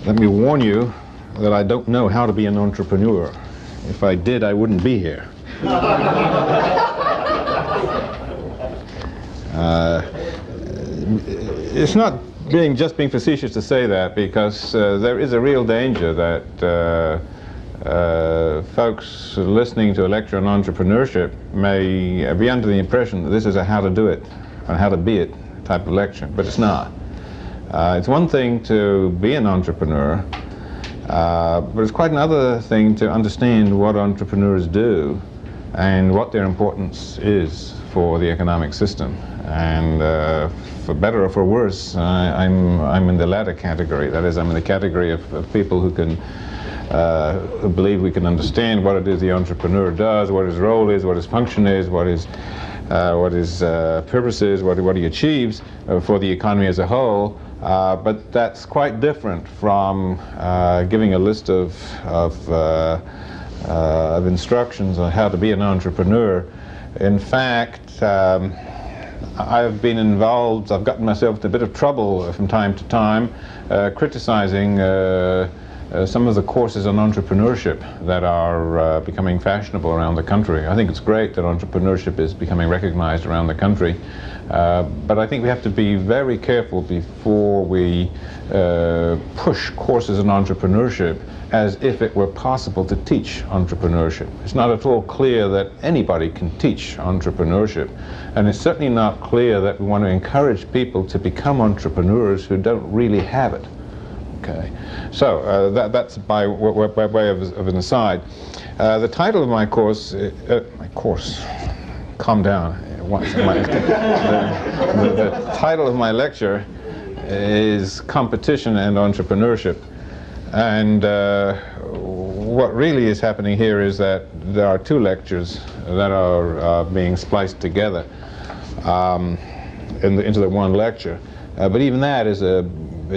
Let me warn you that I don't know how to be an entrepreneur. If I did, I wouldn't be here. It's not just being facetious to say that, because there is a real danger that folks listening to a lecture on entrepreneurship may be under the impression that this is a how to do it and how to be it type of lecture, but it's not. It's one thing to be an entrepreneur, but it's quite another thing to understand what entrepreneurs do and what their importance is for the economic system. And for better or for worse, I'm in the latter category. That is, I'm in the category of people who can who believe we can understand what it is the entrepreneur does, what his role is, what his function is, what his purpose is, what he achieves for the economy as a whole. But that's quite different from giving a list of instructions on how to be an entrepreneur. In fact, I've been involved, I've gotten myself into a bit of trouble from time to time criticizing some of the courses on entrepreneurship that are becoming fashionable around the country. I think it's great that entrepreneurship is becoming recognized around the country, but I think we have to be very careful before we push courses on entrepreneurship as if it were possible to teach entrepreneurship. It's not at all clear that anybody can teach entrepreneurship, and it's certainly not clear that we want to encourage people to become entrepreneurs who don't really have it. Okay, so that's by way of an aside. The title of my course, calm down. The title of my lecture is Competition and Entrepreneurship. And what really is happening here is that there are two lectures that are being spliced together into the one lecture. But even that is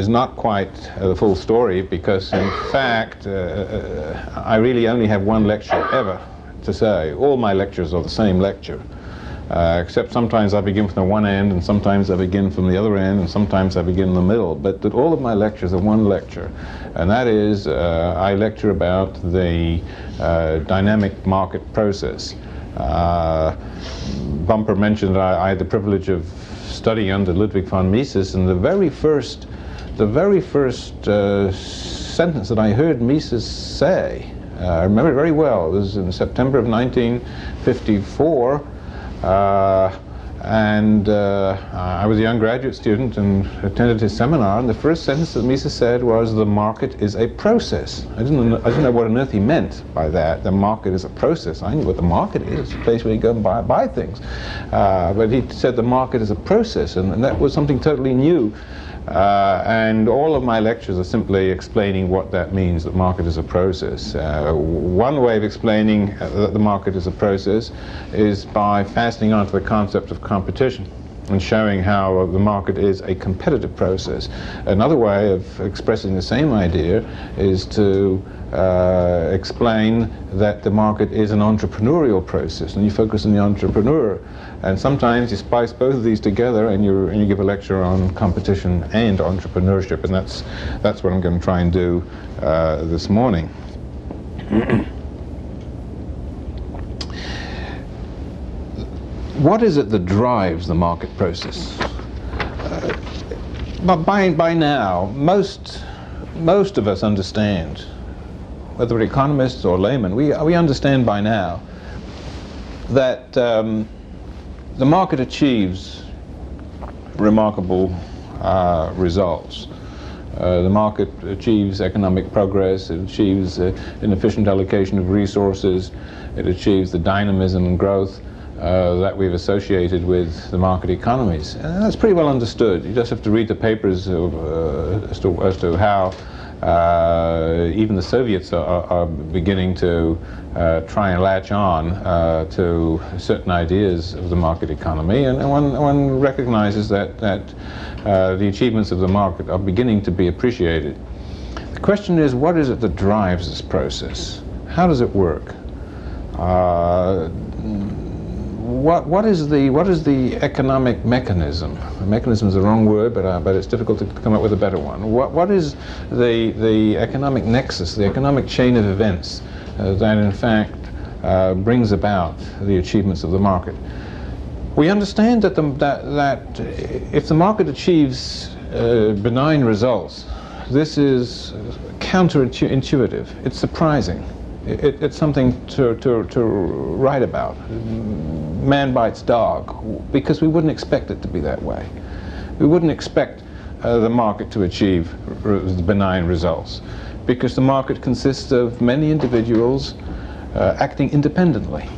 not quite the full story, because in fact I really only have one lecture ever to say. All my lectures are the same lecture, except sometimes I begin from the one end and sometimes I begin from the other end and sometimes I begin in the middle, but that all of my lectures are one lecture, and that is I lecture about the dynamic market process. Bumper mentioned that I had the privilege of studying under Ludwig von Mises, and the very first sentence that I heard Mises say, I remember it very well. It was in September of 1954, and I was a young graduate student and attended his seminar, and the first sentence that Mises said was, "The market is a process." I didn't know what on earth he meant by that. The market is a process. I knew what the market is. It's a place where you go and buy things. But he said the market is a process, and that was something totally new. And all of my lectures are simply explaining what that means, that market is a process. One way of explaining that the market is a process is by fastening onto the concept of competition and showing how the market is a competitive process. Another way of expressing the same idea is to explain that the market is an entrepreneurial process, and you focus on the entrepreneur. And sometimes you spice both of these together and you give a lecture on competition and entrepreneurship, and that's what I'm going to try and do this morning. What is it that drives the market process? But by now, most of us understand, whether we're economists or laymen, we understand by now that the market achieves remarkable results. The market achieves economic progress, it achieves an efficient allocation of resources, it achieves the dynamism and growth that we've associated with the market economies. And that's pretty well understood. You just have to read the papers as to how Even the Soviets are beginning to try and latch on to certain ideas of the market economy, and one recognizes that the achievements of the market are beginning to be appreciated. The question is, what is it that drives this process? How does it work? What is the economic mechanism? Mechanism is the wrong word, but it's difficult to come up with a better one. What is the economic nexus, the economic chain of events that in fact brings about the achievements of the market? We understand that that if the market achieves benign results, this is counterintuitive. It's surprising. It's something to write about. Man bites dog, because we wouldn't expect it to be that way. We wouldn't expect the market to achieve benign results, because the market consists of many individuals acting independently.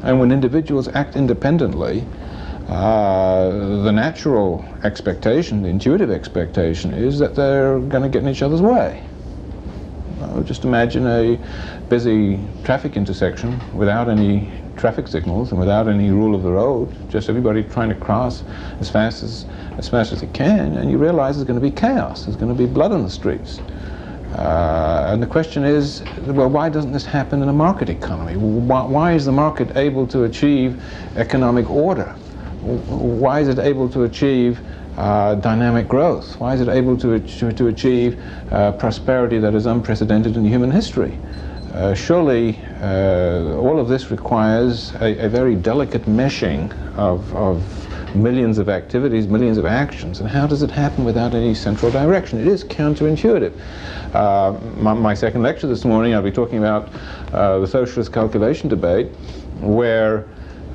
And when individuals act independently, the natural expectation, the intuitive expectation, is that they're going to get in each other's way. Just imagine a busy traffic intersection without any traffic signals and without any rule of the road, just everybody trying to cross as fast as they can, and you realize there's going to be chaos, there's going to be blood on the streets. And the question is, well, why doesn't this happen in a market economy? Why is the market able to achieve economic order? Why is it able to achieve dynamic growth? Why is it able to achieve prosperity that is unprecedented in human history? Surely all of this requires a very delicate meshing of millions of activities, millions of actions. And how does it happen without any central direction? It is counterintuitive. My second lecture this morning, I'll be talking about the socialist calculation debate, where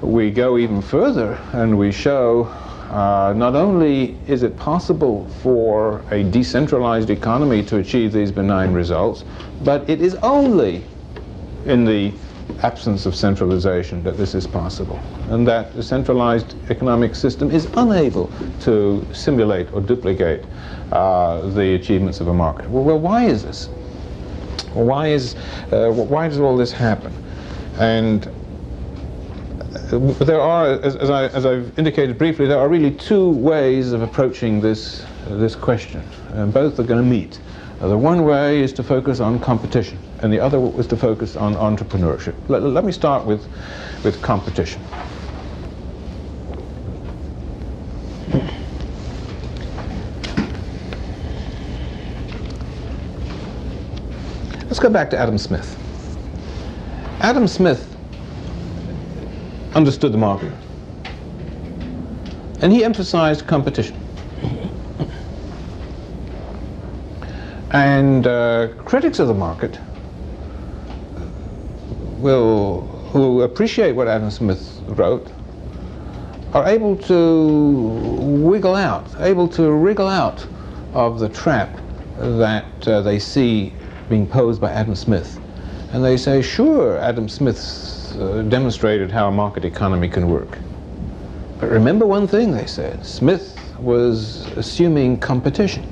we go even further and we show not only is it possible for a decentralized economy to achieve these benign results, but it is only in the absence of centralization that this is possible, and that the centralized economic system is unable to simulate or duplicate the achievements of a market. Well, why is this? Why does all this happen? And there are, as I've indicated briefly, there are really two ways of approaching this question, and both are going to meet. The one way is to focus on competition, and the other was to focus on entrepreneurship. Let me start with competition. Let's go back to Adam Smith. Adam Smith understood the market, and he emphasized competition. And critics of the market who appreciate what Adam Smith wrote are able to wriggle out of the trap that they see being posed by Adam Smith. And they say, sure, Adam Smith demonstrated how a market economy can work. But remember one thing, they said, Smith was assuming competition.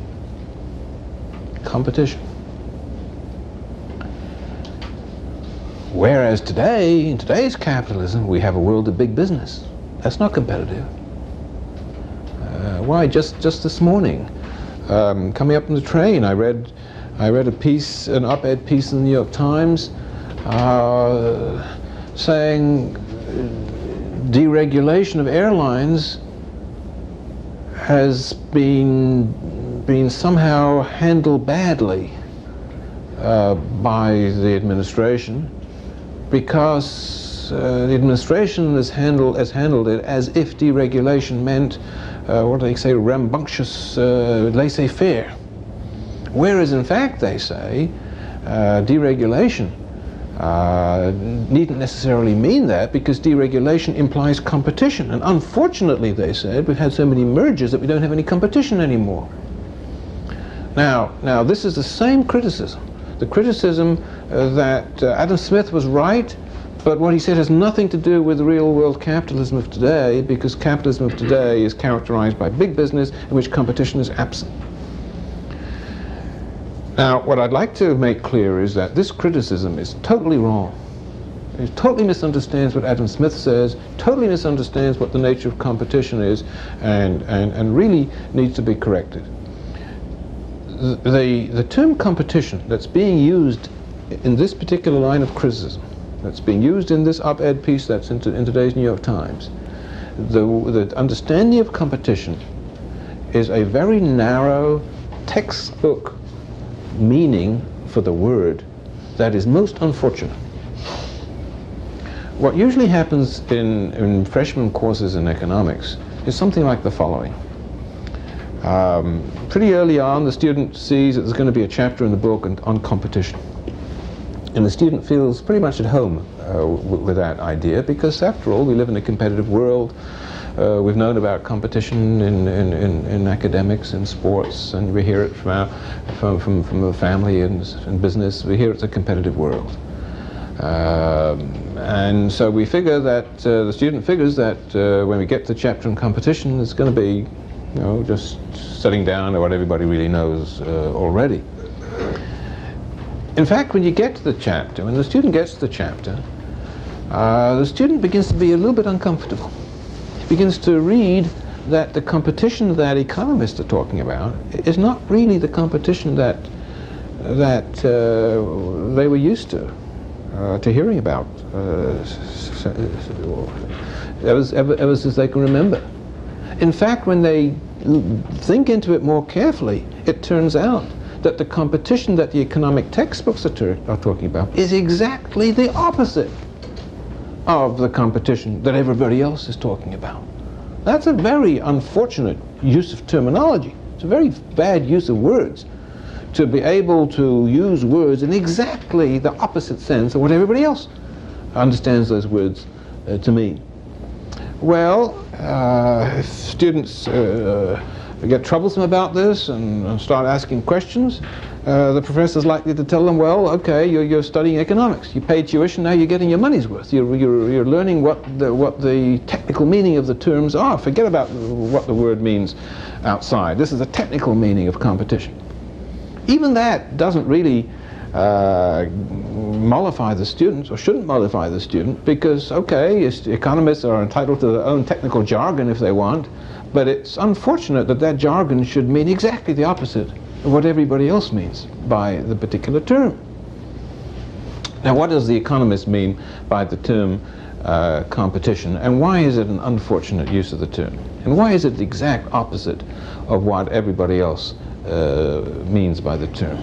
Whereas today, in today's capitalism, we have a world of big business. That's not competitive. Why? Just this morning, coming up on the train, I read a piece, an op-ed piece in the New York Times, saying deregulation of airlines has been somehow handled badly by the administration, because the administration has handled it as if deregulation meant what do they say, rambunctious laissez-faire, whereas in fact they say deregulation needn't necessarily mean that, because deregulation implies competition, and unfortunately, they said, we've had so many mergers that we don't have any competition anymore. Now this is the same criticism. The criticism that Adam Smith was right, but what he said has nothing to do with the real world capitalism of today, because capitalism of today is characterized by big business in which competition is absent. Now, what I'd like to make clear is that this criticism is totally wrong. It totally misunderstands what Adam Smith says, totally misunderstands what the nature of competition is, and really needs to be corrected. The term competition that's being used in this particular line of criticism, that's being used in this op-ed piece that's in today's New York Times, the understanding of competition is a very narrow textbook meaning for the word that is most unfortunate. What usually happens in freshman courses in economics is something like the following. Pretty early on, the student sees that there's going to be a chapter in the book on competition. And the student feels pretty much at home with that idea, because after all, we live in a competitive world. We've known about competition in academics and sports, and we hear it from the family and business. We hear it's a competitive world. And so we figure that, the student figures that when we get to the chapter on competition, it's going to be, just setting down to what everybody really knows already. In fact, when you get to the chapter, when the student gets to the chapter, the student begins to be a little bit uncomfortable. He begins to read that the competition that economists are talking about is not really the competition that they were used to hearing about ever since they can remember. In fact, when they think into it more carefully, it turns out that the competition that the economic textbooks are talking about is exactly the opposite of the competition that everybody else is talking about. That's a very unfortunate use of terminology. It's a very bad use of words, to be able to use words in exactly the opposite sense of what everybody else understands those words to mean. Well, if students get troublesome about this and start asking questions, the professor's likely to tell them, well, okay, you're studying economics. You pay tuition, now you're getting your money's worth. You're learning what the technical meaning of the terms are. Forget about what the word means outside. This is a technical meaning of competition. Even that doesn't really mollify the student, or shouldn't mollify the student, because, okay, economists are entitled to their own technical jargon if they want, but it's unfortunate that that jargon should mean exactly the opposite of what everybody else means by the particular term. Now, what does the economist mean by the term competition, and why is it an unfortunate use of the term? And why is it the exact opposite of what everybody else means by the term?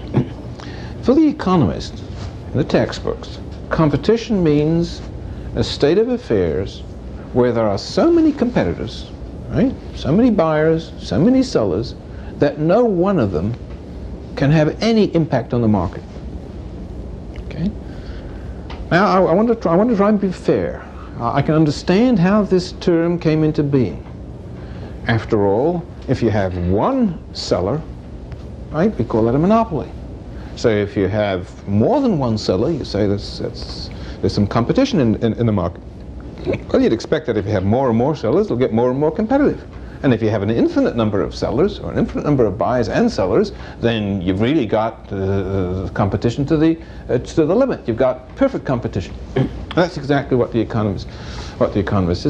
For the economist, in the textbooks, competition means a state of affairs where there are so many competitors, right? So many buyers, so many sellers, that no one of them can have any impact on the market. Okay? Now, I want to try and be fair. I can understand how this term came into being. After all, if you have one seller, right, we call that a monopoly. So if you have more than one seller, you say there's some competition in the market. Well, you'd expect that if you have more and more sellers, it'll get more and more competitive. And if you have an infinite number of sellers, or an infinite number of buyers and sellers, then you've really got competition to the limit. You've got perfect competition. That's exactly what the economist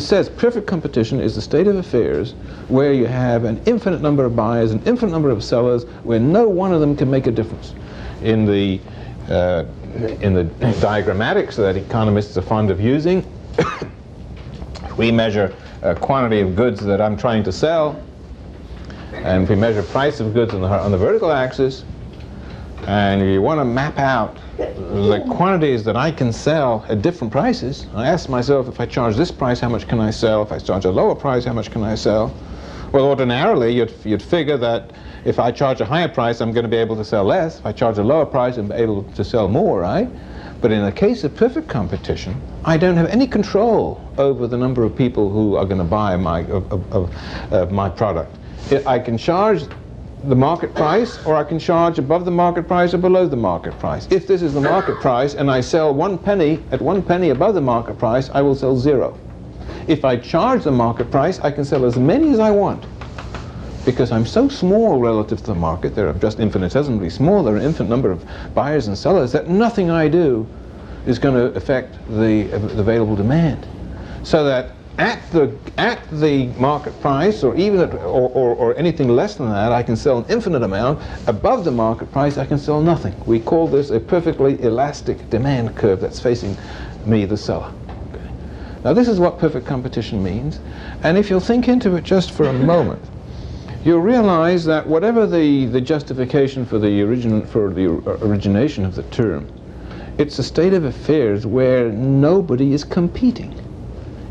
says. Perfect competition is the state of affairs where you have an infinite number of buyers, an infinite number of sellers, where no one of them can make a difference. In the diagrammatics that economists are fond of using, we measure a quantity of goods that I'm trying to sell, and if we measure price of goods on the vertical axis, and you want to map out the quantities that I can sell at different prices, I ask myself, if I charge this price, how much can I sell? If I charge a lower price, how much can I sell? Well, ordinarily, you'd figure that if I charge a higher price, I'm going to be able to sell less. If I charge a lower price, I'm able to sell more, right? But in the case of perfect competition, I don't have any control over the number of people who are going to buy my product. I can charge the market price, or I can charge above the market price or below the market price. If this is the market price and I sell 1 penny at 1 penny above the market price, I will sell 0. If I charge the market price, I can sell as many as I want. because I'm so small relative to the market, they're just infinitesimally small, there are an infinite number of buyers and sellers, that nothing I do is going to affect the available demand. So that at the market price, or even or anything less than that, I can sell an infinite amount. Above the market price, I can sell nothing. We call this a perfectly elastic demand curve that's facing me, the seller. Okay. Now, this is what perfect competition means, and if you'll think into it just for a moment, you'll realize that whatever the justification for the origination of the term, it's a state of affairs where nobody is competing.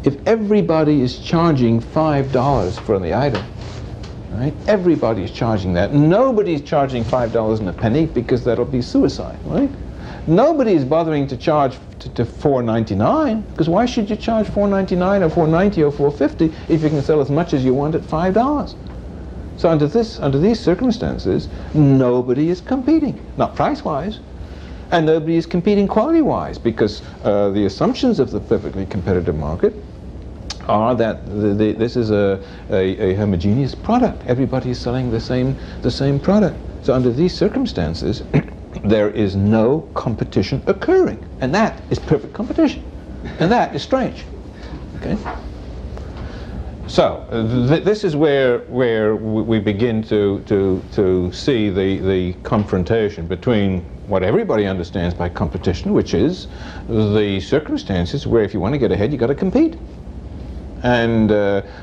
If everybody is charging $5 for the item, right? Everybody is charging that. Nobody's charging $5 and a penny, because that'll be suicide, right? Nobody's bothering to charge to $4.99, because why should you charge $4.99 or $4.90 or $4.50 if you can sell as much as you want at $5? So under these circumstances, nobody is competing, not price-wise, and nobody is competing quality-wise, because the assumptions of the perfectly competitive market are that this is a homogeneous product. Everybody is selling the same product. So under these circumstances, there is no competition occurring, and that is perfect competition, and that is strange. Okay. So this is where we begin to see the confrontation between what everybody understands by competition, which is the circumstances where if you want to get ahead, you got to compete, and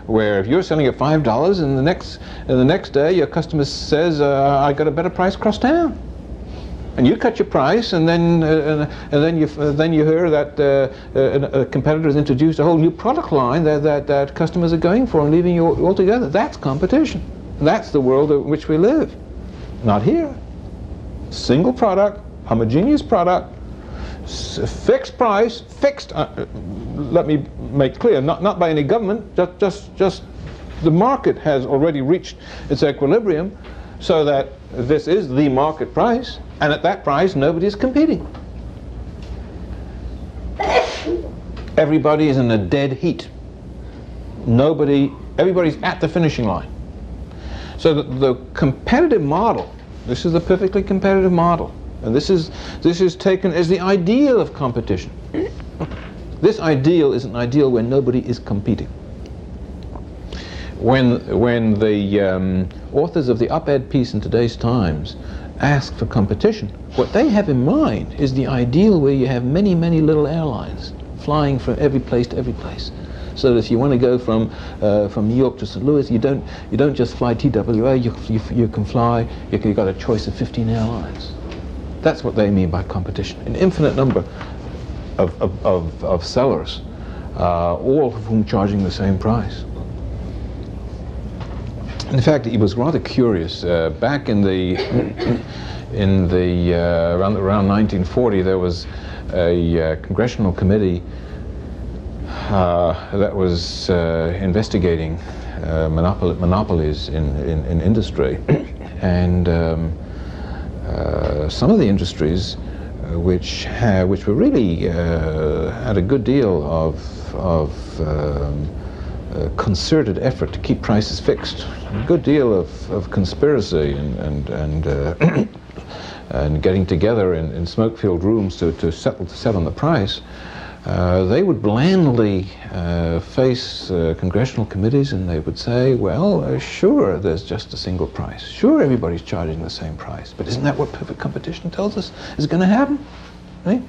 where if you're selling at $5 and the next day your customer says, I got a better price across town, and you cut your price, and then you hear that a competitor has introduced a whole new product line that customers are going for and leaving you altogether. That's competition. That's the world in which we live. Not here. Single product, homogeneous product, fixed price, fixed. Let me make clear, not by any government. Just the market has already reached its equilibrium, so that this is the market price. And at that price, nobody is competing. Everybody is in a dead heat. Everybody's at the finishing line. So the competitive model, this is the perfectly competitive model, and this is taken as the ideal of competition. This ideal is an ideal where nobody is competing. When the authors of the op-ed piece in today's Times ask for competition, what they have in mind is the ideal where you have many little airlines flying from every place to every place. So that if you want to go from New York to St. Louis, you don't just fly TWA. You can fly. You've got a choice of 15 airlines. That's what they mean by competition. An infinite number of sellers, all of whom charging the same price. In fact, it was rather curious. Back in the around 1940, there was a congressional committee that was investigating monopolies in industry, and some of the industries which were really had a good deal of concerted effort to keep prices fixed, a good deal of conspiracy and getting together in smoke-filled rooms to settle on the price. They would blandly face congressional committees, and they would say, well, sure, there's just a single price. Sure, everybody's charging the same price. But isn't that what perfect competition tells us is going to happen? Right?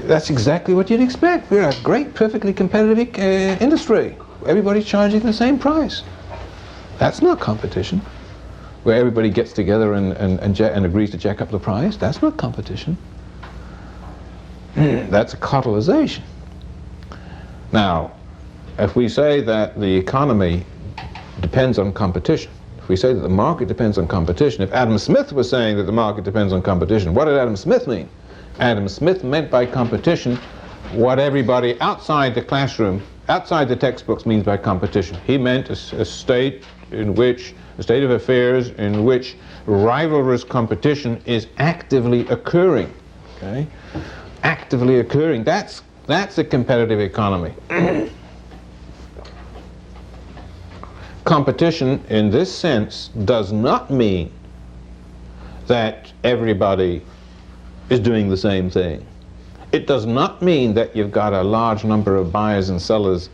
That's exactly what you'd expect. We're a great, perfectly competitive industry. Everybody's charging the same price. That's not competition. Where everybody gets together and agrees to jack up the price. That's not competition. That's a cartelization. Now, if we say that the economy depends on competition, if we say that the market depends on competition, if Adam Smith was saying that the market depends on competition, what did Adam Smith mean? Adam Smith meant by competition what everybody outside the classroom, outside the textbooks means by competition. He meant a state of affairs in which rivalrous competition is actively occurring. Okay? Actively occurring. That's a competitive economy. competition in this sense does not mean that everybody is doing the same thing. It does not mean that you've got a large number of buyers and sellers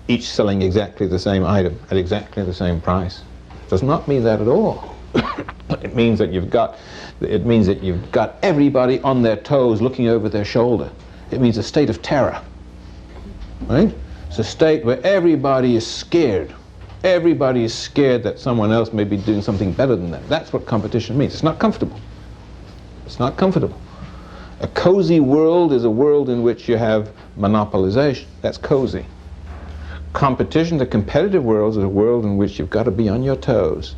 each selling exactly the same item at exactly the same price. It does not mean that at all. It means that you've got everybody on their toes looking over their shoulder. It means a state of terror, right? It's a state where everybody is scared. Everybody is scared that someone else may be doing something better than them. That's what competition means. It's not comfortable. It's not comfortable. A cozy world is a world in which you have monopolization. That's cozy. Competition, the competitive world, is a world in which you've got to be on your toes,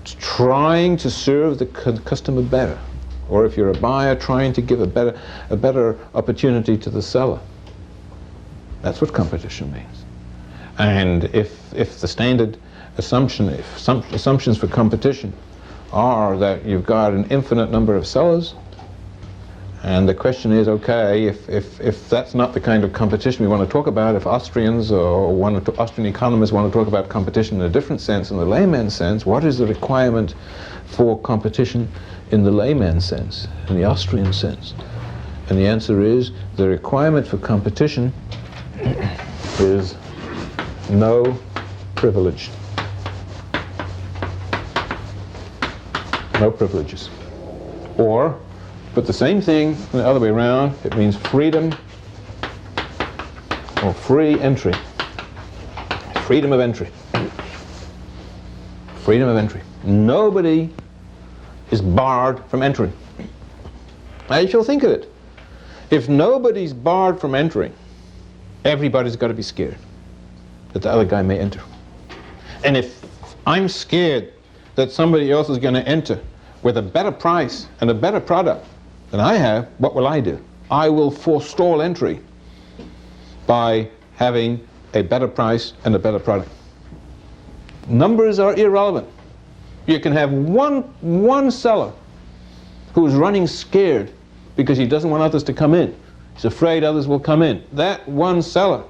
trying to serve the customer better, or if you're a buyer, trying to give a better opportunity to the seller. That's what competition means. And if the standard assumptions for competition are that you've got an infinite number of sellers, and the question is, okay, if that's not the kind of competition we want to talk about, if Austrians or Austrian economists want to talk about competition in a different sense, in the layman's sense, what is the requirement for competition in the layman's sense, in the Austrian sense? And the answer is, the requirement for competition is no privilege. No privileges. Or, but the same thing the other way around, it means freedom or free entry. Freedom of entry. Freedom of entry. Nobody is barred from entering. Now you shall think of it. If nobody's barred from entering, everybody's got to be scared that the other guy may enter. And if I'm scared that somebody else is going to enter with a better price and a better product than I have, what will I do? I will forestall entry by having a better price and a better product. Numbers are irrelevant. You can have one seller who's running scared because he doesn't want others to come in. He's afraid others will come in. That one seller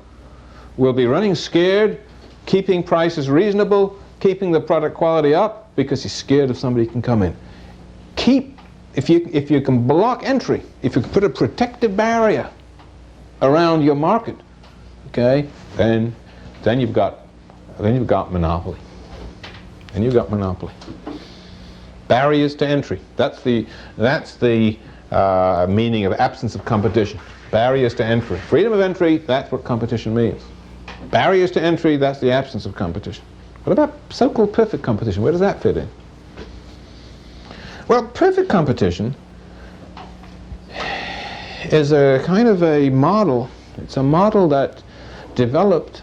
will be running scared, keeping prices reasonable, keeping the product quality up because he's scared if somebody can come in. If you can block entry, if you can put a protective barrier around your market, okay, then you've got monopoly. And you've got monopoly. Barriers to entry. That's the meaning of absence of competition. Barriers to entry. Freedom of entry, that's what competition means. Barriers to entry, that's the absence of competition. What about so-called perfect competition? Where does that fit in? Well, perfect competition is a kind of a model. It's a model that developed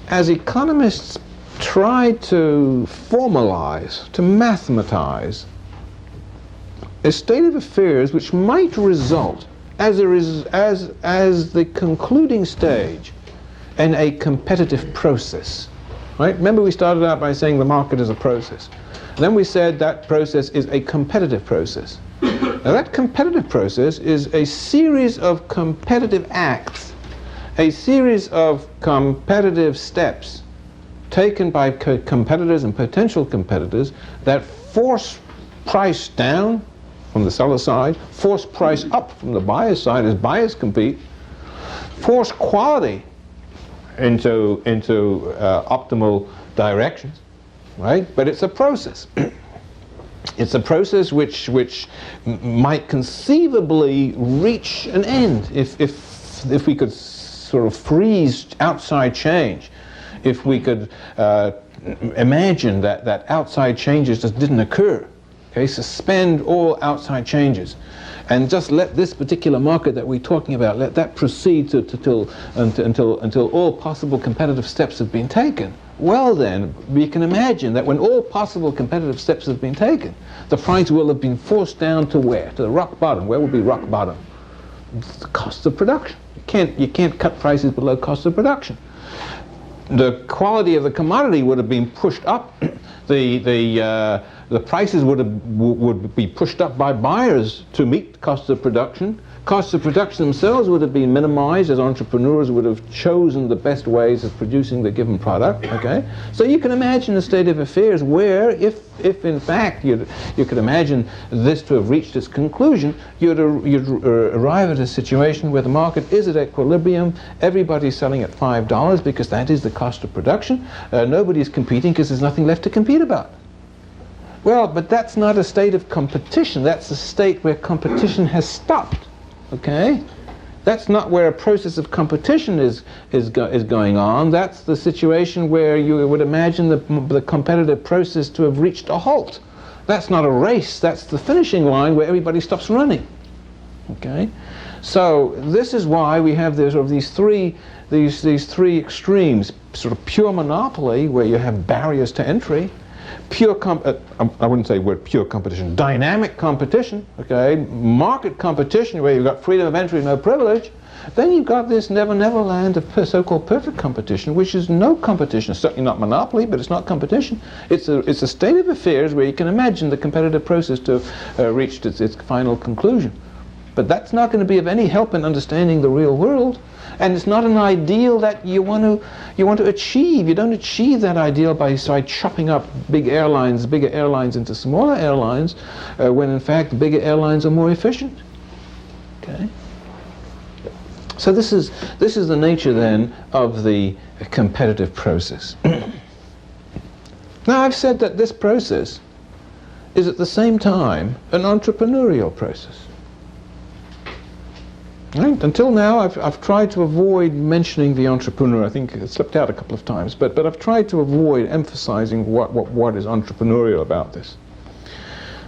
as economists tried to formalize, to mathematize a state of affairs which might result as the concluding stage in a competitive process. Right? Remember, we started out by saying the market is a process. Then we said that process is a competitive process. Now that competitive process is a series of competitive acts, a series of competitive steps taken by competitors and potential competitors that force price down from the seller side, force price up from the buyer side as buyers compete, force quality into optimal directions. Right? But it's a process. It's a process which might conceivably reach an end if we could sort of freeze outside change, if we could imagine that outside changes just didn't occur. Okay, suspend all outside changes, and just let this particular market that we're talking about, let that proceed until all possible competitive steps have been taken. Well then, we can imagine that when all possible competitive steps have been taken, the price will have been forced down to where? To the rock bottom. Where will be rock bottom? The cost of production. You can't cut prices below cost of production. The quality of the commodity would have been pushed up. The prices would be pushed up by buyers to meet the cost of production. Costs of production themselves would have been minimized, as entrepreneurs would have chosen the best ways of producing the given product. Okay, so you can imagine a state of affairs where, if in fact you could imagine this to have reached its conclusion, you'd arrive at a situation where the market is at equilibrium. Everybody's selling at $5 because that is the cost of production. Nobody's competing because there's nothing left to compete about. Well, but that's not a state of competition. That's a state where competition has stopped. Okay? That's not where a process of competition is going on. That's the situation where you would imagine the competitive process to have reached a halt. That's not a race. That's the finishing line where everybody stops running. Okay? So this is why we have these three extremes: sort of pure monopoly, where you have barriers to entry. Pure I wouldn't say word pure competition, dynamic competition, okay, market competition where you've got freedom of entry, no privilege. Then you've got this never land of so-called perfect competition, which is no competition. It's certainly not monopoly, but it's not competition. It's a state of affairs where you can imagine the competitive process to have reached its final conclusion. But that's not going to be of any help in understanding the real world. And it's not an ideal that you want to achieve. You don't achieve that ideal by chopping up bigger airlines into smaller airlines, when in fact bigger airlines are more efficient. Okay. So this is the nature then of the competitive process. Now I've said that this process is at the same time an entrepreneurial process. Right. Until now, I've tried to avoid mentioning the entrepreneur. I think it slipped out a couple of times, but I've tried to avoid emphasizing what is entrepreneurial about this.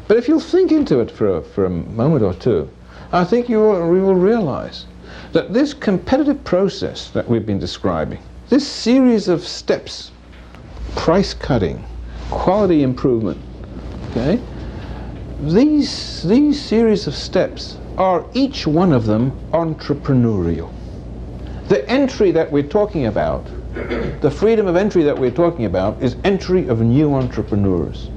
But if you'll think into it for a moment or two, I think you will realize that this competitive process that we've been describing, this series of steps, price cutting, quality improvement, okay, these series of steps are each one of them entrepreneurial. The entry that we're talking about, the freedom of entry that we're talking about, is entry of new entrepreneurs.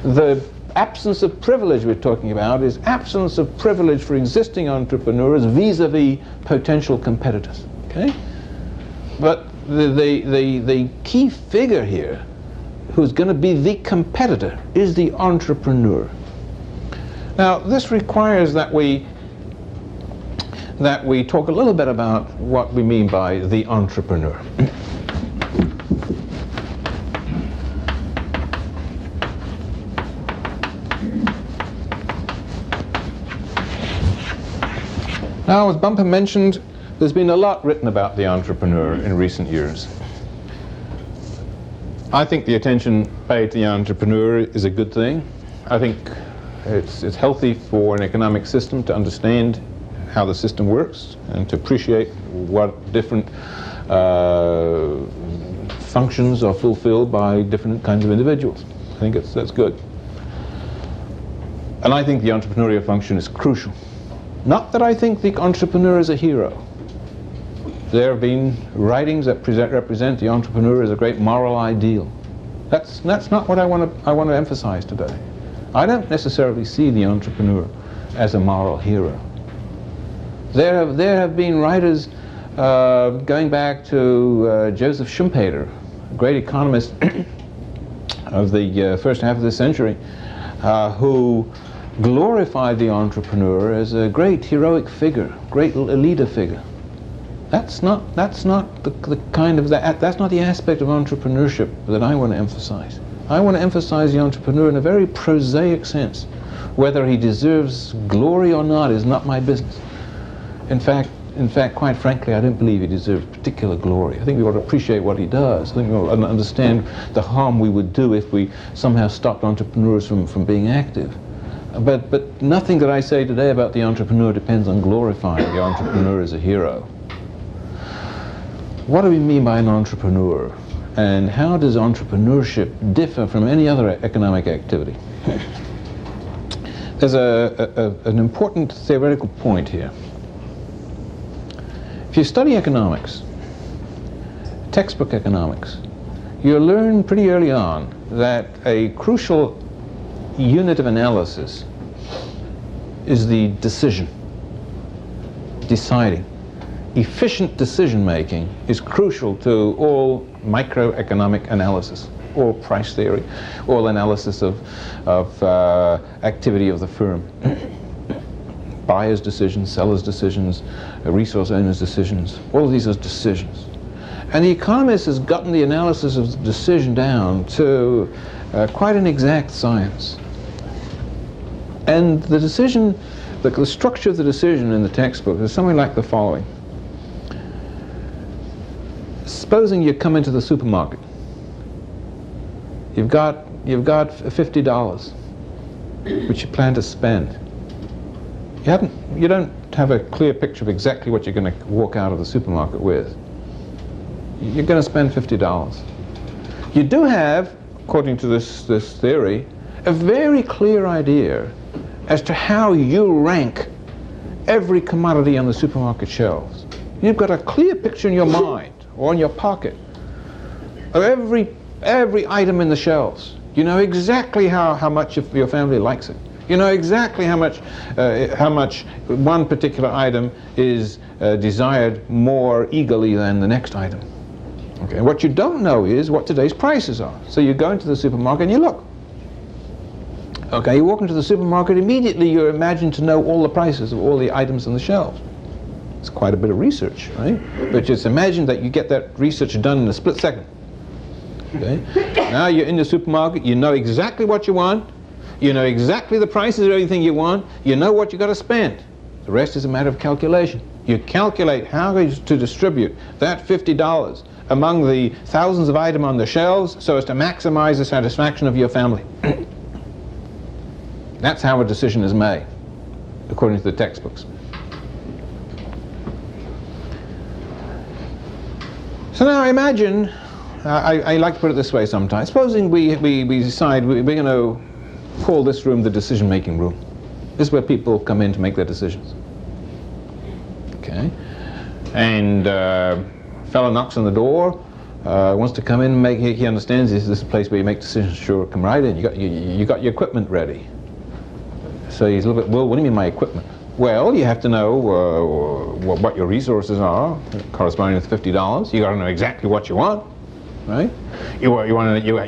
The absence of privilege we're talking about is absence of privilege for existing entrepreneurs vis-a-vis potential competitors. Okay? But the key figure here, who's going to be the competitor, is the entrepreneur. Now, this requires that we talk a little bit about what we mean by the entrepreneur. Now, as Bumper mentioned, there's been a lot written about the entrepreneur in recent years. I think the attention paid to the entrepreneur is a good thing. I think it's healthy for an economic system to understand how the system works and to appreciate what different functions are fulfilled by different kinds of individuals. I think that's good. And I think the entrepreneurial function is crucial. Not that I think the entrepreneur is a hero. There have been writings that represent the entrepreneur as a great moral ideal. That's not what I want to emphasize today. I don't necessarily see the entrepreneur as a moral hero. There have been writers going back to Joseph Schumpeter, a great economist of the first half of the century, who glorified the entrepreneur as a great heroic figure, great leader figure. That's not the kind of that's not the aspect of entrepreneurship that I want to emphasize. I want to emphasize the entrepreneur in a very prosaic sense. Whether he deserves glory or not is not my business. In fact, quite frankly, I don't believe he deserves particular glory. I think we ought to appreciate what he does. I think we ought to understand the harm we would do if we somehow stopped entrepreneurs from being active. But nothing that I say today about the entrepreneur depends on glorifying the entrepreneur as a hero. What do we mean by an entrepreneur? And how does entrepreneurship differ from any other economic activity? There's an important theoretical point here. If you study economics, textbook economics, you learn pretty early on that a crucial unit of analysis is the decision. deciding. Efficient decision-making is crucial to all microeconomic analysis, all price theory, all analysis of activity of the firm. Buyers' decisions, sellers' decisions, resource owners' decisions, all of these are decisions. And the economist has gotten the analysis of the decision down to quite an exact science. And the decision, the structure of the decision in the textbook is something like the following. Supposing you come into the supermarket. You've got $50, which you plan to spend. You don't have a clear picture of exactly what you're going to walk out of the supermarket with. You're going to spend $50. You do have, according to this theory, a very clear idea as to how you rank every commodity on the supermarket shelves. You've got a clear picture in your mind or in your pocket of every item in the shelves. You know exactly how much of your family likes it. You know exactly how much one particular item is desired more eagerly than the next item. Okay. What you don't know is what today's prices are. So you go into the supermarket and you look. Okay, you walk into the supermarket, immediately you're imagined to know all the prices of all the items on the shelves. It's quite a bit of research, right? But just imagine that you get that research done in a split second. Okay? Now you're in the supermarket, you know exactly what you want, you know exactly the prices of everything you want, you know what you got to spend. The rest is a matter of calculation. You calculate how to distribute that $50 among the thousands of items on the shelves so as to maximize the satisfaction of your family. That's how a decision is made, according to the textbooks. So now imagine, I like to put it this way sometimes, supposing we decide we're going to call this room the decision-making room. This is where people come in to make their decisions. Okay? And a fellow knocks on the door, wants to come in and make, he understands this is a place where you make decisions. Sure, come right in. You got your equipment ready. So he's a little bit, well, what do you mean my equipment? Well, you have to know what your resources are, corresponding to $50. You got to know exactly what you want, right? You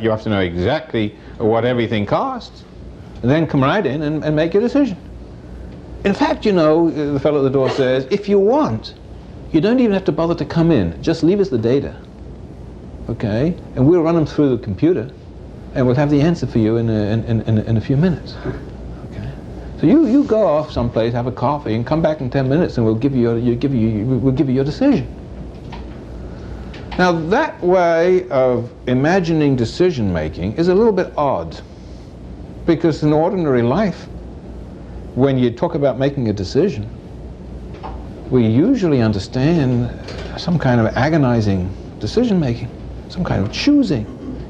have to know exactly what everything costs, and then come right in and make your decision. In fact, you know, the fellow at the door says, if you want, you don't even have to bother to come in. Just leave us the data, okay? And we'll run them through the computer, and we'll have the answer for you in a few minutes. So you go off someplace, have a coffee, and come back in 10 minutes, and we'll give you your decision. Now that way of imagining decision making is a little bit odd, because in ordinary life, when you talk about making a decision, we usually understand some kind of agonizing decision making, some kind of choosing.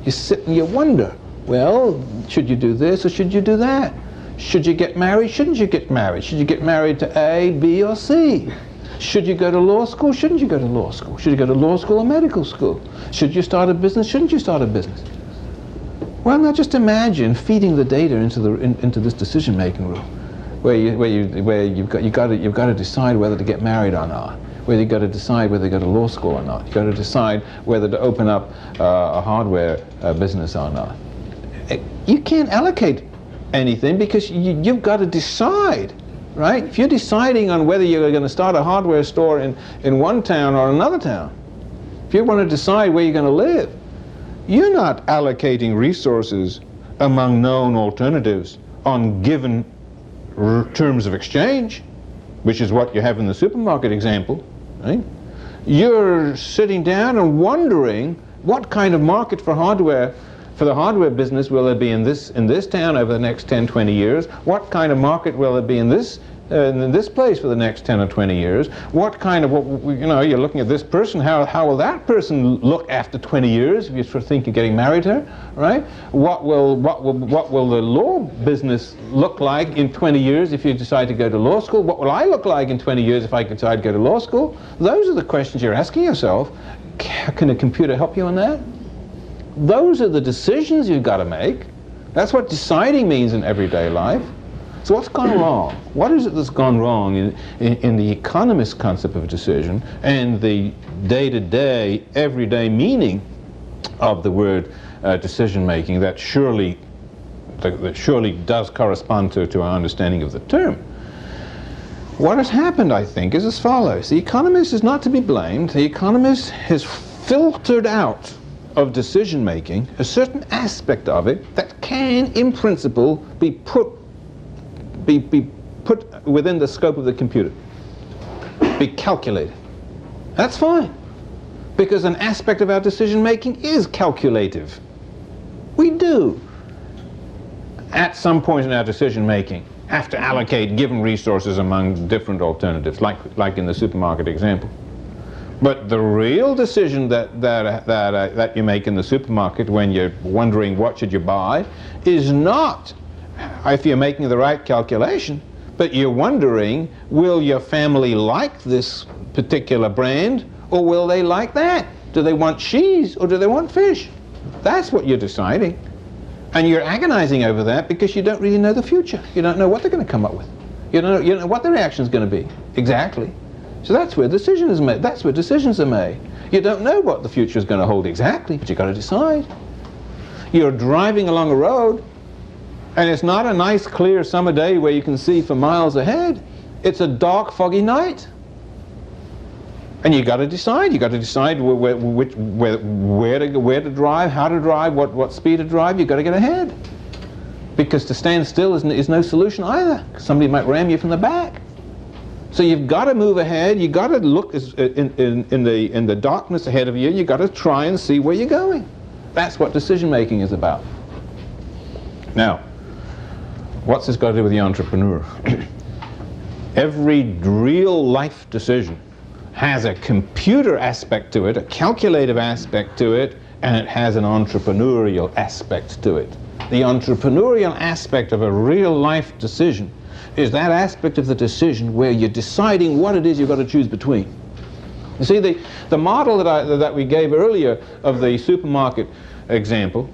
You sit and you wonder, well, should you do this or should you do that? Should you get married? Shouldn't you get married? Should you get married to A, B, or C? Should you go to law school? Shouldn't you go to law school? Should you go to law school or medical school? Should you start a business? Shouldn't you start a business? Well, now just imagine feeding the data into this decision-making room, where you've got to decide whether to get married or not, whether you've got to decide whether to go to law school or not. You've got to decide whether to open up a hardware business or not. You can't allocate anything because you've got to decide, right? If you're deciding on whether you're going to start a hardware store in one town or another town, if you want to decide where you're going to live, you're not allocating resources among known alternatives on given terms of exchange, which is what you have in the supermarket example, right? You're sitting down and wondering what kind of market for hardware, for the hardware business, will there be in this town over the next 10, 20 years? What kind of market will there be in this place for the next 10 or 20 years? What kind of, you're looking at this person, how will that person look after 20 years if you sort of think you're getting married to her, right? What will the law business look like in 20 years if you decide to go to law school? What will I look like in 20 years if I decide to go to law school? Those are the questions you're asking yourself. Can a computer help you on that? Those are the decisions you've got to make. That's what deciding means in everyday life. So what's gone wrong? What is it that's gone wrong in the economist's concept of a decision and the day-to-day, everyday meaning of the word decision-making that surely does correspond to our understanding of the term? What has happened, I think, is as follows. The economist is not to be blamed. The economist has filtered out of decision-making a certain aspect of it that can, in principle, be put within the scope of the computer, be calculated. That's fine, because an aspect of our decision-making is calculative. We do, at some point in our decision-making, have to allocate given resources among different alternatives, like in the supermarket example. But the real decision that you make in the supermarket when you're wondering what should you buy is not if you're making the right calculation, but you're wondering, will your family like this particular brand, or will they like that? Do they want cheese or do they want fish? That's what you're deciding. And you're agonizing over that because you don't really know the future. You don't know what they're going to come up with. You don't know what the reaction is going to be. Exactly. So that's where decision is made. That's where decisions are made. You don't know what the future is going to hold exactly, but you've got to decide. You're driving along a road, and it's not a nice, clear summer day where you can see for miles ahead. It's a dark, foggy night. And you got to decide. You got to decide where to drive, how to drive, what speed to drive. You got to get ahead, because to stand still is no solution either. Somebody might ram you from the back. So you've got to move ahead. You got to look in the darkness ahead of you. You got to try and see where you're going. That's what decision making is about. Now, what's this got to do with the entrepreneur? Every real life decision has a computer aspect to it, a calculative aspect to it, and it has an entrepreneurial aspect to it. The entrepreneurial aspect of a real life decision is that aspect of the decision where you're deciding what it is you've got to choose between. You see, the model that we gave earlier of the supermarket example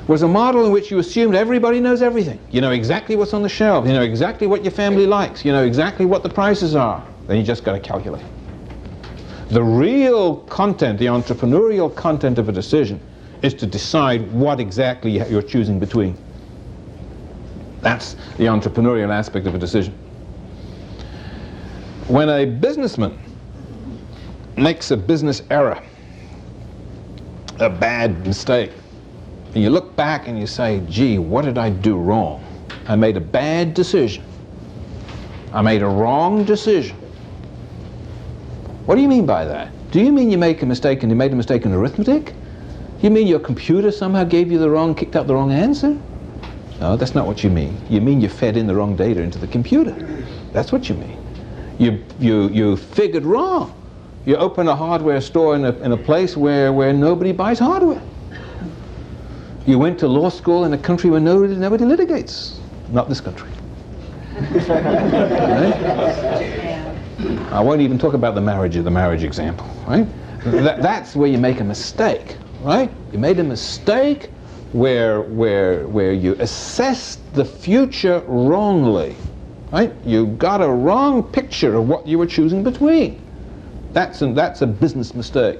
was a model in which you assumed everybody knows everything. You know exactly what's on the shelf. You know exactly what your family likes. You know exactly what the prices are. Then you just got to calculate. The real content, the entrepreneurial content of a decision, is to decide what exactly you're choosing between. That's the entrepreneurial aspect of a decision. When a businessman makes a business error, a bad mistake, and you look back and you say, gee, what did I do wrong? I made a bad decision. I made a wrong decision. What do you mean by that? Do you mean you make a mistake and you made a mistake in arithmetic? You mean your computer somehow gave you kicked out the wrong answer? No, that's not what you mean. You mean you fed in the wrong data into the computer. That's what you mean. You figured wrong. You open a hardware store in a place where nobody buys hardware. You went to law school in a country where nobody litigates. Not this country. Right? I won't even talk about the marriage example, right? That's where you make a mistake, right? You made a mistake where you assessed the future wrongly, right? You got a wrong picture of what you were choosing between. That's a business mistake.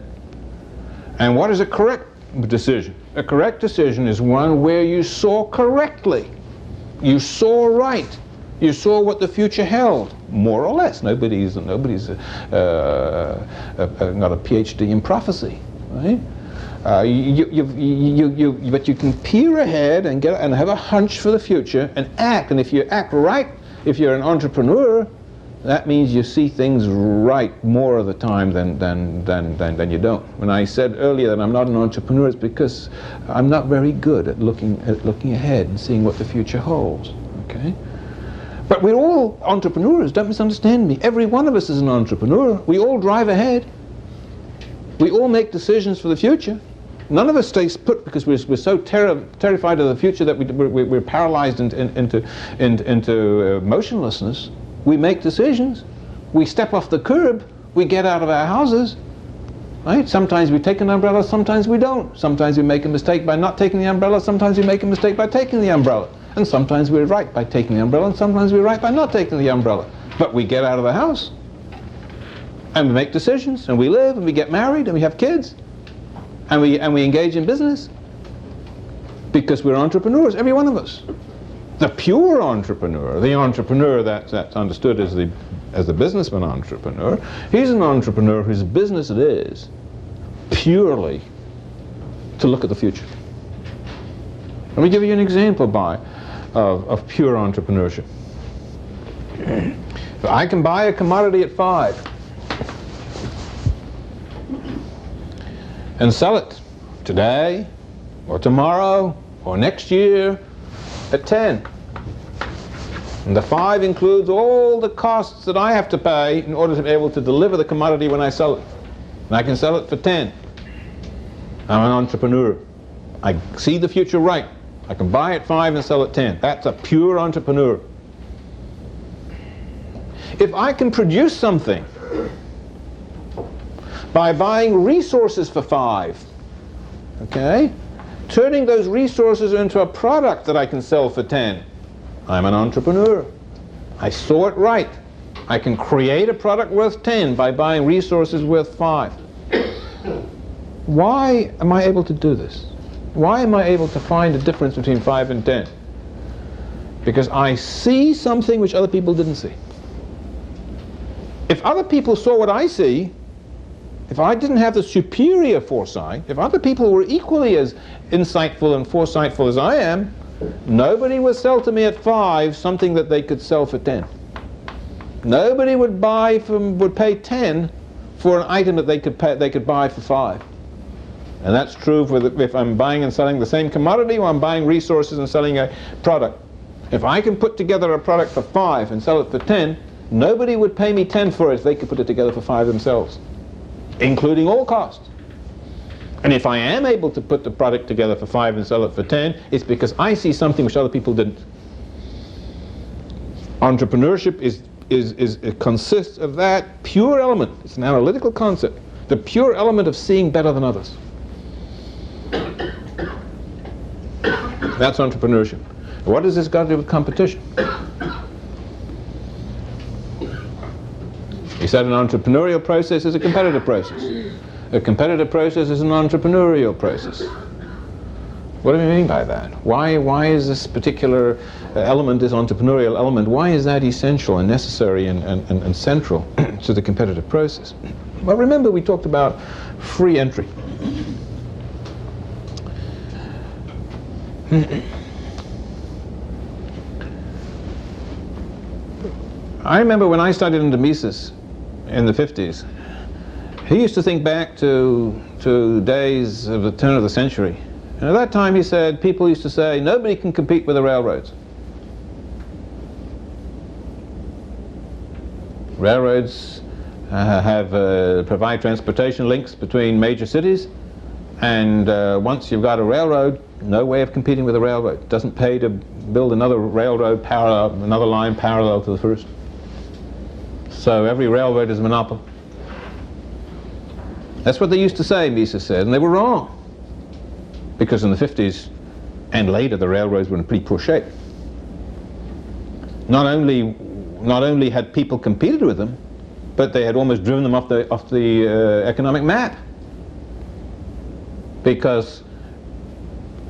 And what is a correct decision? A correct decision is one where you saw correctly. You saw right. You saw what the future held, more or less. Nobody's got a PhD in prophecy, right? But you can peer ahead and have a hunch for the future and act. And if you act right, if you're an entrepreneur, that means you see things right more of the time than you don't. When I said earlier that I'm not an entrepreneur, it's because I'm not very good at looking ahead and seeing what the future holds. Okay. But we're all entrepreneurs, don't misunderstand me. Every one of us is an entrepreneur. We all drive ahead. We all make decisions for the future. None of us stays put because we're so terrified of the future that we're paralyzed into motionlessness. We make decisions. We step off the curb. We get out of our houses. Right? Sometimes we take an umbrella, sometimes we don't. Sometimes we make a mistake by not taking the umbrella, sometimes we make a mistake by taking the umbrella. And sometimes we're right by taking the umbrella, and sometimes we're right by not taking the umbrella. But we get out of the house, and we make decisions, and we live, and we get married, and we have kids, and we engage in business, because we're entrepreneurs, every one of us. The pure entrepreneur, the entrepreneur that's understood as the businessman entrepreneur, he's an entrepreneur whose business it is purely to look at the future. Let me give you an example of pure entrepreneurship. If I can buy a commodity at 5 and sell it today or tomorrow or next year at 10, and the 5 includes all the costs that I have to pay in order to be able to deliver the commodity when I sell it, and I can sell it for 10, I'm an entrepreneur. I see the future right. I can buy at 5 and sell at 10. That's a pure entrepreneur. If I can produce something by buying resources for 5, okay, turning those resources into a product that I can sell for 10, I'm an entrepreneur. I saw it right. I can create a product worth 10 by buying resources worth 5. Why am I able to do this? Why am I able to find a difference between 5 and 10? Because I see something which other people didn't see. If other people saw what I see, if I didn't have the superior foresight, if other people were equally as insightful and foresightful as I am, nobody would sell to me at 5 something that they could sell for 10. Nobody would pay 10 for an item that they could buy for 5. And that's true if I'm buying and selling the same commodity, or I'm buying resources and selling a product. If I can put together a product for 5 and sell it for 10, nobody would pay me 10 for it if they could put it together for 5 themselves, including all costs. And if I am able to put the product together for 5 and sell it for 10, it's because I see something which other people didn't. Entrepreneurship it consists of that pure element. It's an analytical concept. The pure element of seeing better than others. That's entrepreneurship. What does this got to do with competition? He said an entrepreneurial process is a competitive process. A competitive process is an entrepreneurial process. What do you mean by that? Why is this particular element, this entrepreneurial element, why is that essential and necessary and central to the competitive process? Well, remember we talked about free entry. I remember when I studied under Mises in the 50s, he used to think back to days of the turn of the century. And at that time he said, people used to say, nobody can compete with the railroads. Railroads provide transportation links between major cities, and once you've got a railroad, no way of competing with a railroad. It doesn't pay to build another railroad another line parallel to the first. So every railroad is a monopoly. That's what they used to say, Mises said, and they were wrong. Because in the 50s and later the railroads were in pretty poor shape. Not only had people competed with them, but they had almost driven them off the economic map. Because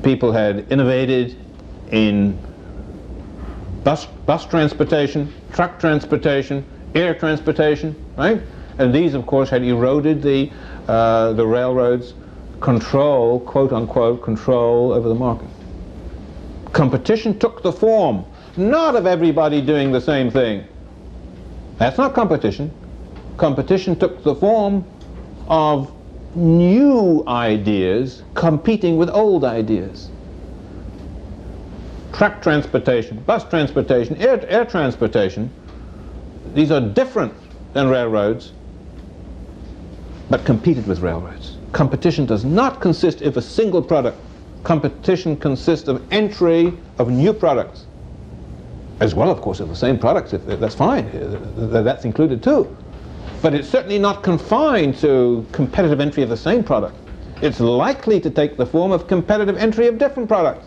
people had innovated in bus transportation, truck transportation, air transportation, right? And these, of course, had eroded the railroads' control, quote unquote, control over the market. Competition took the form, not of everybody doing the same thing. That's not competition. Competition took the form of new ideas competing with old ideas. Truck transportation, bus transportation, air transportation, these are different than railroads, but competed with railroads. Competition does not consist of a single product. Competition consists of entry of new products, as well, of course, of the same products. If that's fine, that's included too. But it's certainly not confined to competitive entry of the same product. It's likely to take the form of competitive entry of different products.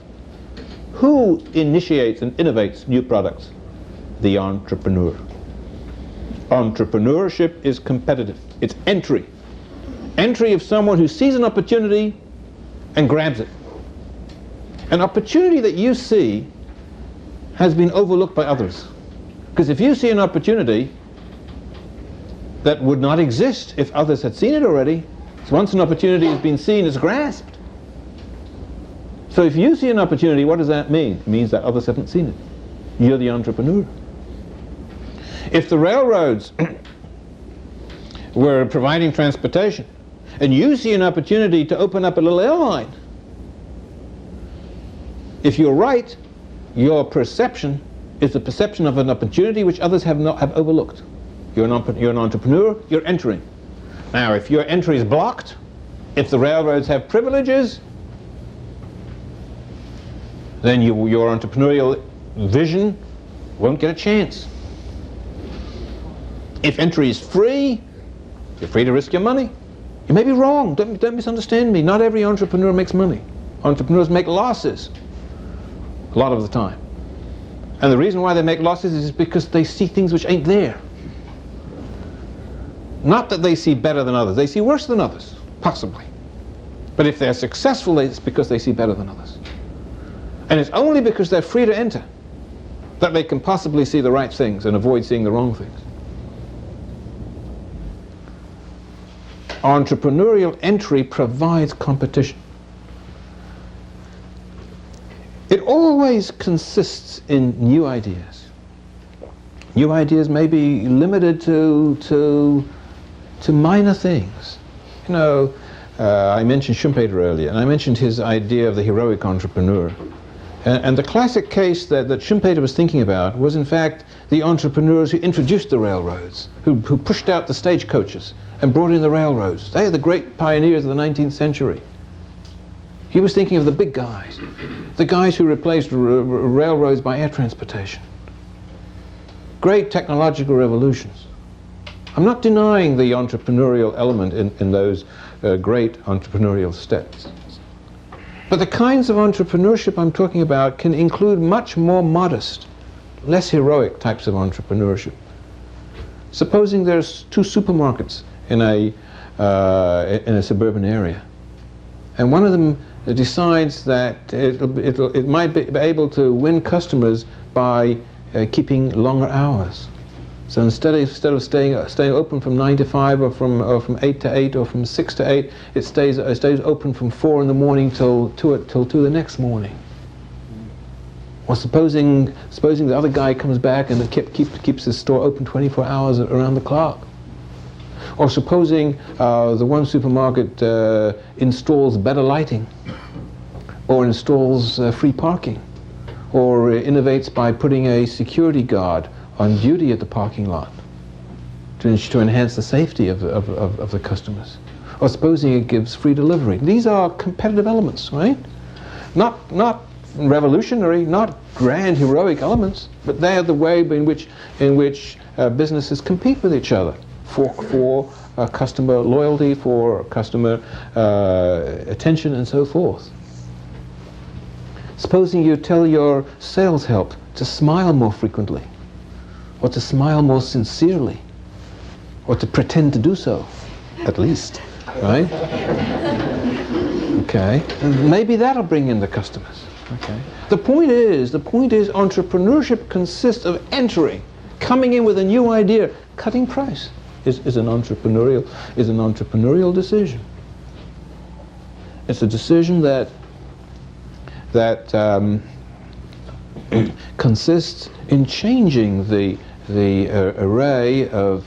Who initiates and innovates new products? The entrepreneur. Entrepreneurship is competitive. It's entry. Entry of someone who sees an opportunity and grabs it. An opportunity that you see has been overlooked by others. Because if you see an opportunity that would not exist if others had seen it already, so once an opportunity has been seen, it's grasped. So if you see an opportunity, what does that mean? It means that others haven't seen it. You're the entrepreneur. If the railroads were providing transportation, and you see an opportunity to open up a little airline, if you're right, your perception is the perception of an opportunity which others have overlooked. You're an entrepreneur, you're entering. Now, if your entry is blocked, if the railroads have privileges, then your entrepreneurial vision won't get a chance. If entry is free, you're free to risk your money. You may be wrong, don't misunderstand me. Not every entrepreneur makes money. Entrepreneurs make losses a lot of the time. And the reason why they make losses is because they see things which ain't there. Not that they see better than others, they see worse than others, possibly. But if they're successful, it's because they see better than others. And it's only because they're free to enter that they can possibly see the right things and avoid seeing the wrong things. Entrepreneurial entry provides competition. It always consists in new ideas. New ideas may be limited to minor things. You know, I mentioned Schumpeter earlier, and I mentioned his idea of the heroic entrepreneur. And the classic case that Schumpeter was thinking about was, in fact, the entrepreneurs who introduced the railroads, who pushed out the stagecoaches and brought in the railroads. They are the great pioneers of the 19th century. He was thinking of the big guys, the guys who replaced railroads by air transportation. Great technological revolutions. I'm not denying the entrepreneurial element in those great entrepreneurial steps. But the kinds of entrepreneurship I'm talking about can include much more modest, less heroic types of entrepreneurship. Supposing there's 2 supermarkets in a suburban area, and one of them decides that it might be able to win customers by keeping longer hours. So instead of staying open from 9 to 5 or from 8 to 8 or from 6 to 8, it stays open from 4 in the morning till 2 the next morning. Or supposing the other guy comes back and keeps his store open 24 hours around the clock. Or supposing the one supermarket installs better lighting, or installs free parking, or innovates by putting a security guard on duty at the parking lot to enhance the safety of the customers. Or supposing it gives free delivery. These are competitive elements, right? Not revolutionary, not grand heroic elements, but they are the way in which businesses compete with each other for customer loyalty, for customer attention, and so forth. Supposing you tell your sales help to smile more frequently, or to smile more sincerely, or to pretend to do so, at least, right? Okay, and maybe that'll bring in the customers. Okay. The point is, entrepreneurship consists of entering, coming in with a new idea. Cutting price is an entrepreneurial decision. It's a decision that consists in changing the array of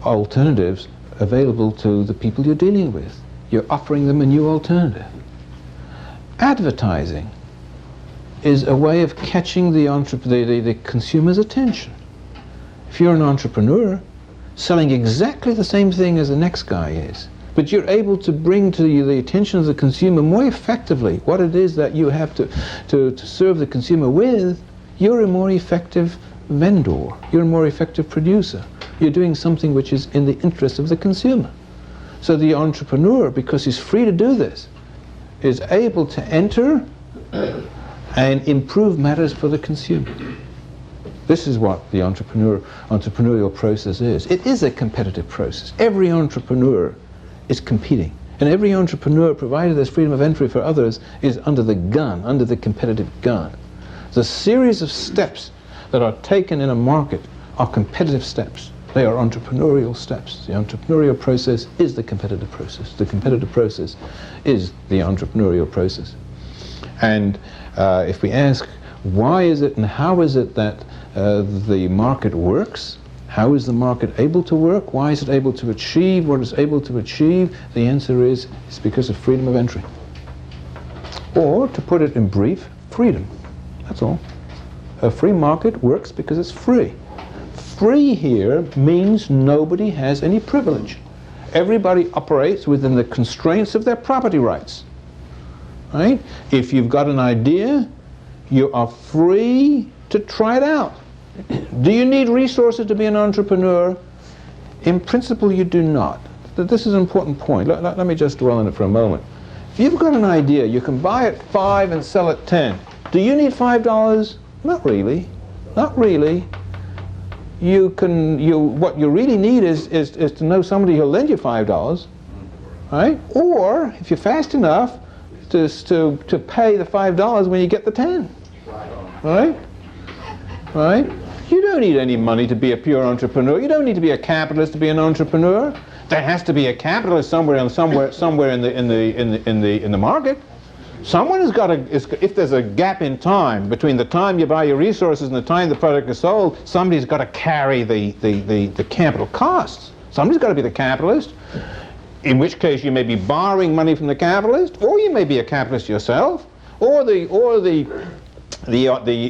alternatives available to the people you're dealing with. You're offering them a new alternative. Advertising is a way of catching the consumer's attention. If you're an entrepreneur, selling exactly the same thing as the next guy is, but you're able to bring to you the attention of the consumer more effectively what it is that you have to serve the consumer with, you're a more effective vendor, you're a more effective producer. You're doing something which is in the interest of the consumer. So the entrepreneur, because he's free to do this, is able to enter and improve matters for the consumer. This is what the entrepreneurial process is. It is a competitive process. Every entrepreneur is competing. And every entrepreneur, provided there's freedom of entry for others, is under the gun, under the competitive gun. The series of steps that are taken in a market are competitive steps. They are entrepreneurial steps. The entrepreneurial process is the competitive process. The competitive process is the entrepreneurial process. And if we ask, why is it and how is it that the market works? How is the market able to work? Why is it able to achieve what it's able to achieve? The answer is, it's because of freedom of entry. Or, to put it in brief, freedom. That's all. A free market works because it's free. Free here means nobody has any privilege. Everybody operates within the constraints of their property rights. Right? If you've got an idea, you are free to try it out. Do you need resources to be an entrepreneur? In principle, you do not. This is an important point. Let me just dwell on it for a moment. If you've got an idea, you can buy it $5 and sell it $10. Do you need $5? Not really. Not really. What you really need is to know somebody who'll lend you $5, right? Or, if you're fast enough, to pay the $5 when you get the 10, right? Right? You don't need any money to be a pure entrepreneur. You don't need to be a capitalist to be an entrepreneur. There has to be a capitalist somewhere in the market. Someone has got to. If there's a gap in time between the time you buy your resources and the time the product is sold, somebody's got to carry the capital costs. Somebody's got to be the capitalist. In which case you may be borrowing money from the capitalist, or you may be a capitalist yourself, or the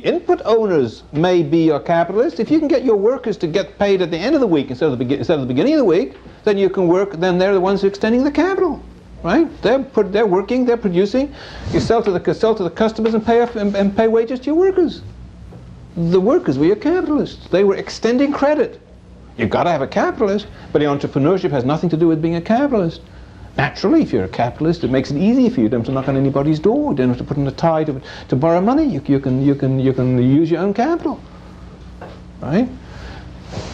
input owners may be your capitalist. If you can get your workers to get paid at the end of the week instead of the beginning of the week, then you can work. Then they're the ones who are extending the capital, right? They're working, they're producing. You sell to the customers and pay wages to your workers. The workers were your capitalists. They were extending credit. You've got to have a capitalist, but entrepreneurship has nothing to do with being a capitalist. Naturally, if you're a capitalist, it makes it easy for you. You don't have to knock on anybody's door. You don't have to put in a tie to borrow money. You can use your own capital, right?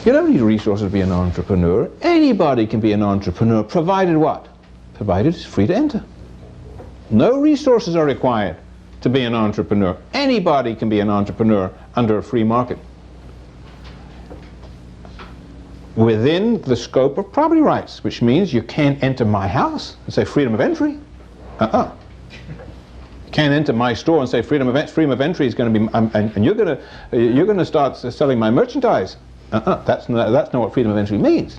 You don't need resources to be an entrepreneur. Anybody can be an entrepreneur, provided what? Provided it's free to enter. No resources are required to be an entrepreneur. Anybody can be an entrepreneur under a free market, within the scope of property rights, which means you can't enter my house and say freedom of entry. You can't enter my store and say freedom of entry is going to be, and you're going to start selling my merchandise. That's not what freedom of entry means.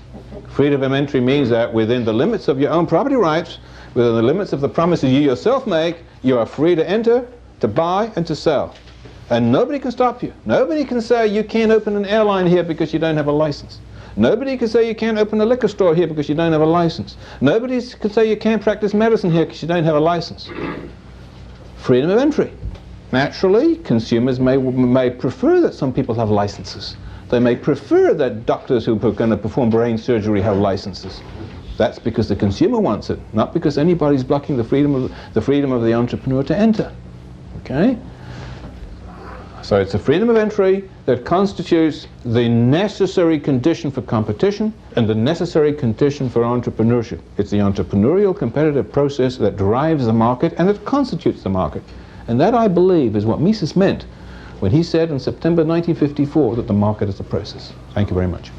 Freedom of entry means that within the limits of your own property rights, within the limits of the promises you yourself make, you are free to enter, to buy, and to sell. And nobody can stop you. Nobody can say you can't open an airline here because you don't have a license. Nobody can say you can't open a liquor store here because you don't have a license. Nobody can say you can't practice medicine here because you don't have a license. Freedom of entry. Naturally, consumers may prefer that some people have licenses. They may prefer that doctors who are going to perform brain surgery have licenses. That's because the consumer wants it, not because anybody's blocking the freedom of the entrepreneur to enter. Okay? So it's the freedom of entry that constitutes the necessary condition for competition and the necessary condition for entrepreneurship. It's the entrepreneurial competitive process that drives the market and that constitutes the market. And that, I believe, is what Mises meant when he said in September 1954 that the market is a process. Thank you very much.